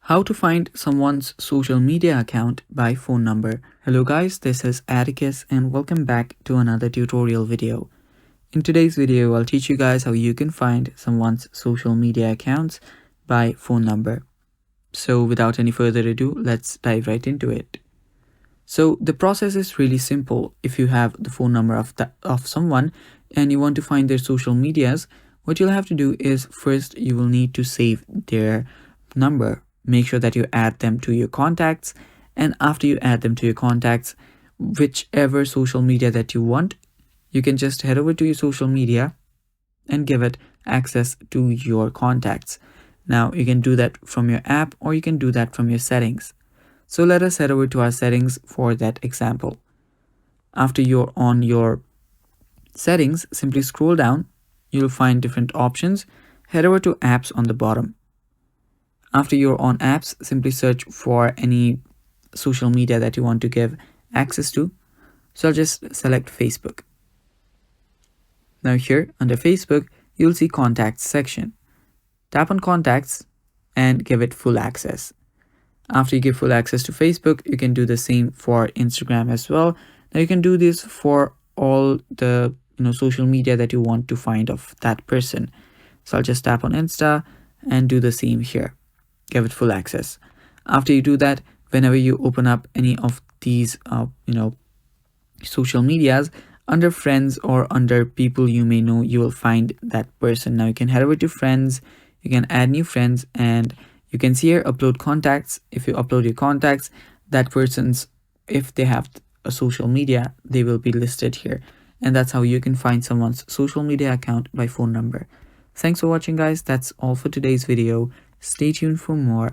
How to find someone's social media account by phone number. Hello guys, this is Atticus and welcome back to another tutorial video. In today's video, I'll teach you guys how you can find someone's social media accounts by phone number. So without any further ado, let's dive right into it. So the process is really simple. If you have the phone number of someone and you want to find their social medias, what you'll have to do is first you will need to save their number. Make sure that you add them to your contacts, and after you add them to your contacts, whichever social media that you want, you can just head over to your social media and give it access to your contacts. Now you can do that from your app or you can do that from your settings. So let us head over to our settings for that example. After you're on your settings, simply scroll down. You'll find different options. Head over to apps on the bottom. After you're on apps, simply search for any social media that you want to give access to. So I'll just select Facebook. Now here under Facebook, you'll see contacts section. Tap on contacts and give it full access. After you give full access to Facebook, you can do the same for Instagram as well. Now you can do this for all the social media that you want to find of that person. So I'll just tap on Insta and do the same here. Give it full access. After you do that, whenever you open up any of these social medias, under friends or under people you may know, you will find that person. Now you can head over to friends, you can add new friends, and you can see here upload contacts. If you upload your contacts, that person's, if they have a social media, they will be listed here. And that's how you can find someone's social media account by phone number. Thanks for watching guys. That's all for today's video. Stay tuned for more.